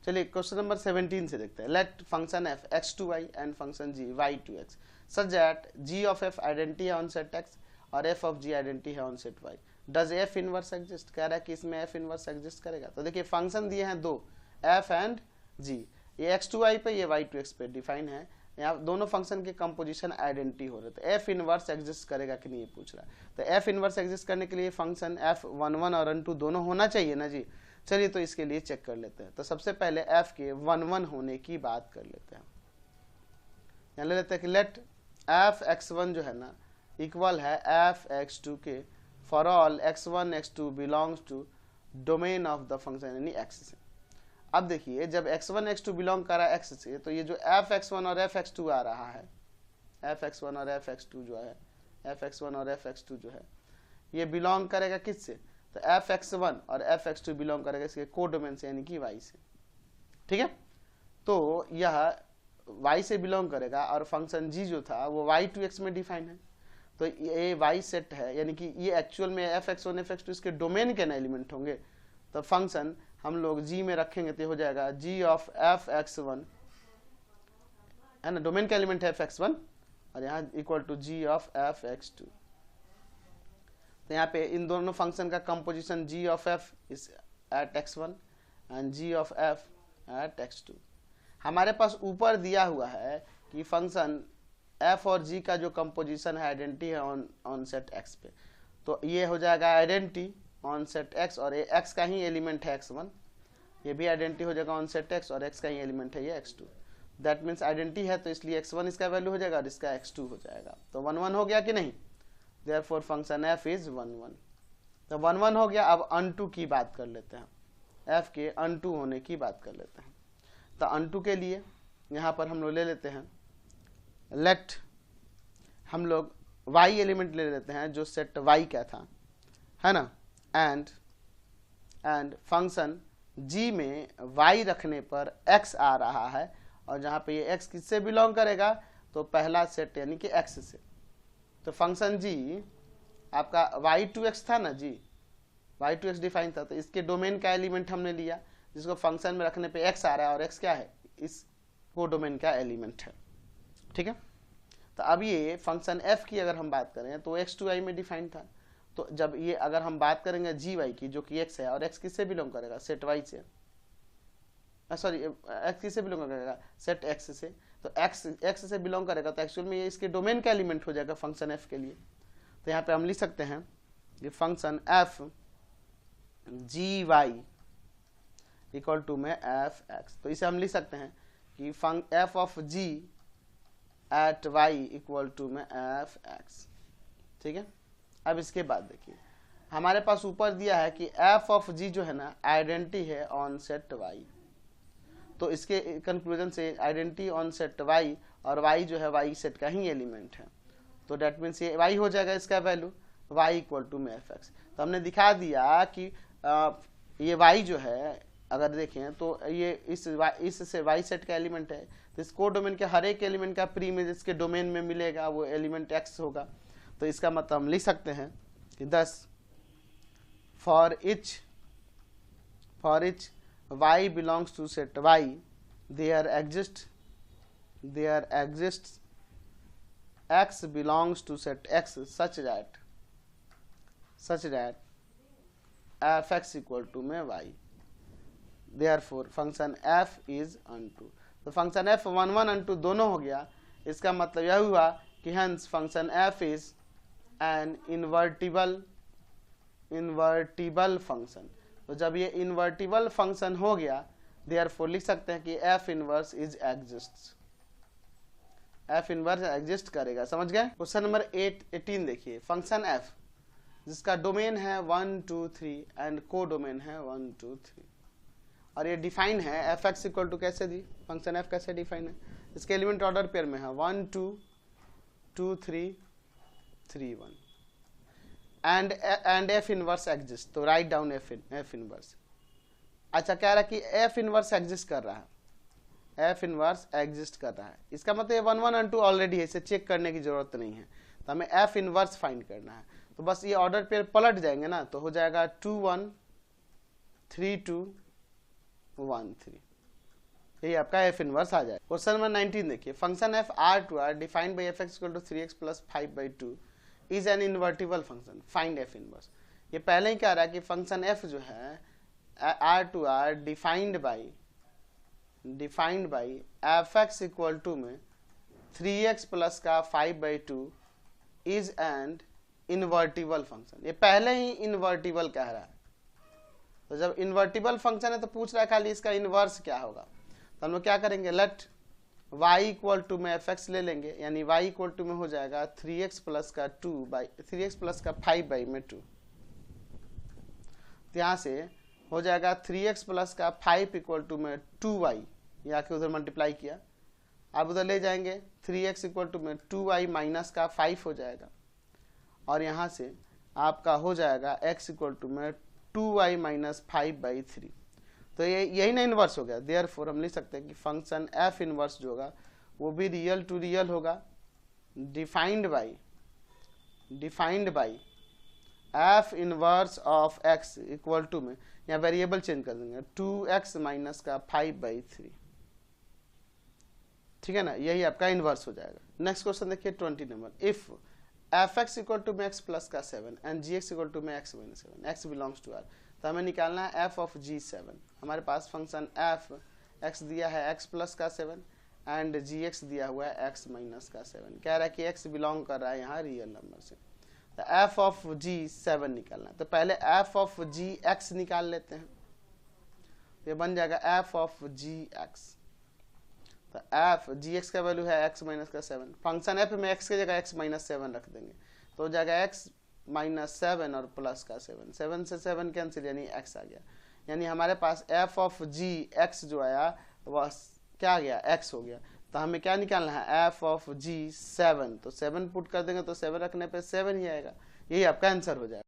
चलिए question number 17 से देखते हैं। Let function F X to Y and function G Y to X such that G of F identity है on set X और F of G identity है on set Y. Does F inverse exist? कह रहा है कि इसमें F inverse exist करेगा। तो देखिए फंक्शन दिए हैं दो, एफ एंड जी। ये एक्स टू वाई पे, ये वाई टू एक्स पे डिफाइन है। यहाँ दोनों फंक्शन के कंपोजिशन आइडेंटिटी हो रहे थे। एफ इनवर्स एग्जिस्ट करेगा कि नहीं ये पूछ रहा है। तो एफ इनवर्स एग्जिस्ट करने के लिए फंक्शन एफ वन वन और n2 दोनों होना चाहिए ना जी। चलिए तो इसके लिए चेक कर लेते हैं। तो सबसे पहले एफ के वन वन होने की बात कर लेते हैं। यहाँ ले लेते हैं कि लेट एफ एक्स वन जो है ना इक्वल है एफ एक्स टू के for all X one X two belongs to domain of the function यानी एक्स से। अब देखिए जब x1 x2 बिलोंग कर रहा है x से, तो ये जो f(x1) और f(x2) आ रहा है, f(x1) और f(x2) जो है, f(x1) और f(x2) जो है ये बिलोंग करेगा किससे? तो f(x1) और f(x2) बिलोंग करेगा इसके कोडोमेन से यानी कि y से। ठीक है, तो यह y से बिलोंग करेगा और फंक्शन g जो था वो y2x में डिफाइन है। तो ये y सेट है यानी कि ये एक्चुअल में f(x1) f(x2) इसके डोमेन के ना एलिमेंट होंगे। तो फंक्शन हम लोग g में रखेंगे तो हो जाएगा g ऑफ f(x1) है ना, डोमेन का एलिमेंट है f(x1) और यहाँ equal to g of f(x2). तो यहाँ पे इन दोनों फंक्शन का composition g of f is at x1 and g of f at x2। हमारे पास ऊपर दिया हुआ है कि फंक्शन f और g का जो कंपोजिशन है आइडेंटिटी है ऑन सेट x पे। तो ये हो जाएगा आइडेंटिटी ऑन सेट x और ये x का ही एलिमेंट है x1, ये भी आइडेंटिटी हो जाएगा ऑन सेट x और x का ही एलिमेंट है ये x2। दैट मीन्स आइडेंटिटी है तो इसलिए x1 इसका वैल्यू हो जाएगा और इसका x2 हो जाएगा। तो 1 1 हो गया कि नहीं? Therefore function f is 1 1। तो 1 1 हो गया। अब अनटू की बात कर लेते हैं, f के अनटू होने की बात कर लेते हैं। तो अनटू के लिए यहाँ पर हम लोग ले लेते हैं, लेट हम लोग y एलिमेंट ले लेते हैं जो सेट y का था, है ना, एंड फंक्शन g में y रखने पर x आ रहा है और जहाँ पे ये x किससे बिलोंग करेगा? तो पहला सेट यानी कि x से। तो फंक्शन g आपका y2x था ना जी, y2x डिफाइन था, तो इसके डोमेन का एलिमेंट हमने लिया जिसको फंक्शन में रखने पे x आ रहा है और x क्या है? इस को डोमेन का एलिमेंट है। ठीक है, तो अब ये फंक्शन f की अगर हम बात करें तो x2y में डिफाइन था। तो जब ये अगर हम बात करेंगे जी वाई की जो कि x है और x किससे बिलोंग करेगा? सेट y से, सॉरी x किससे बिलोंग करेगा? सेट x से। तो x से बिलोंग करेगा तो एक्चुअल में ये इसके डोमेन का एलिमेंट हो जाएगा फंक्शन f के लिए। तो यहाँ पे हम लिख सकते हैं कि function f G Y equal to में एफ एक्स। तो इसे हम लिख सकते हैं कि f of g at y equal to में एफ एक्स। ठीक है, अब इसके बाद देखिए हमारे पास ऊपर दिया है कि f ऑफ g जो है ना आइडेंटिटी है ऑन सेट y। तो इसके कंक्लूजन से आइडेंटिटी ऑन सेट y और y जो है y सेट का ही एलिमेंट है। तो डेट मीन्स ये y हो जाएगा इसका वैल्यू y इक्वल टू में एफ एक्स। तो हमने दिखा दिया कि ये y जो है अगर देखें तो ये इससे y सेट का एलिमेंट है। तो इस को डोमेन के हर एक एलिमेंट का प्री इमेज इसके डोमेन में मिलेगा, वो एलिमेंट x होगा। तो इसका मतलब हम लिख सकते हैं कि thus for each y belongs to set y there exists x belongs to set x such that f(x) equal to में y। therefore function f is unto। तो फंक्शन f 1 1 unto दोनों हो गया। इसका मतलब यह हुआ कि hence function f is an invertible function. तो जब ये इन्वर्टिबल फंक्शन हो गया देयरफॉर लिख सकते हैं कि f inverse is exist, f inverse exist करेगा। समझ गए? क्वेश्चन नंबर 18 देखिए, फंक्शन f जिसका डोमेन है 1 2 3 एंड को डोमेन है 1 2 3 और ये डिफाइन है f(x) इक्वल टू कैसे दी? फंक्शन f कैसे डिफाइन है? इसके एलिमेंट ऑर्डर पेयर में है 1 2 2 3 3 1 एंड f इनवर्स एग्जिस्ट। तो राइट डाउन f इनवर्स। अच्छा कह रहा है कि f इनवर्स एग्जिस्ट कर रहा है, f इनवर्स एग्जिस्ट कर रहा है। इसका मतलब 1 1 2 ऑलरेडी है, इसे चेक करने की जरूरत नहीं है। तो हमें f इनवर्स फाइंड करना है। तो बस ये ऑर्डर पेयर पलट जाएंगे ना, तो हो जाएगा 2 1 3 2 1 3। यही आपका एफ इनवर्स आ जाए। क्वेश्चन नंबर 19 देखिए, function F R to R defined by F x equal to 3x plus 5/2 is an invertible function, find F inverse. ये पहले ही कह रहा है कि फंक्शन एफ जो है R to R defined by F x equal to में 3x plus का 5/2 इज एन इन्वर्टिबल फंक्शन। ये पहले ही इन्वर्टिबल कह रहा है, तो जब इन्वर्टिबल फंक्शन है तो पूछ रहा है खाली इसका इन्वर्स क्या होगा। तो हम लोग क्या करेंगे, लेट y इक्वल टू में एफ एक्स ले लेंगे, यानी y इक्वल टू में हो जाएगा 3x प्लस का 5/2। तो यहाँ से हो जाएगा 3x प्लस का 5 इक्वल टू में 2y, या के उधर मल्टीप्लाई किया, अब उधर ले जाएंगे 3x इक्वल टू में 2y माइनस का 5 हो जाएगा, और यहाँ से आपका हो जाएगा x इक्वल टू में 2y माइनस 5/3। तो ये यही ना इन्वर्स हो गया। देयरफॉर हम लिख सकते हैं कि फंक्शन एफ इनवर्स जो होगा वो भी रियल टू रियल होगा, defined by F inverse of x equal to में, या वेरिएबल चेंज कर देंगे 2x माइनस का 5/3, ठीक है ना, यही आपका इनवर्स हो जाएगा। नेक्स्ट क्वेश्चन देखिए 20 number, if f x equal to में एक्स प्लस का 7 and g x equal to में x minus 7, x belongs to r. तो हमें निकालना है एफ ऑफ जी 7। हमारे पास फंक्शन एफ एक्स दिया है एक्स प्लस का 7 एंड जी एक्स दिया हुआ है एक्स माइनस का 7। कह रहा है कि एक्स बिलोंग कर रहा है यहाँ रियल नंबर से, तो एफ ऑफ जी 7 निकालना है। तो पहले एफ ऑफ जी एक्स निकाल लेते हैं, तो ये बन जाएगा एफ ऑफ जी एक्स। तो एफ जी एक्स का वैल्यू है एक्स माइनस का 7, फंक्शन एफ में एक्स की जगह एक्स माइनस 7 रख देंगे, तो हो जाएगा एक्स माइनस 7 और प्लस का 7, 7 से 7 कैंसिल, यानी एक्स आ गया। यानी हमारे पास एफ ऑफ जी एक्स जो आया वह क्या आ गया, एक्स हो गया। तो हमें क्या निकालना है, एफ ऑफ जी 7, तो 7 पुट कर देंगे तो 7 रखने पे 7 ही आएगा, यही आपका आंसर हो जाएगा।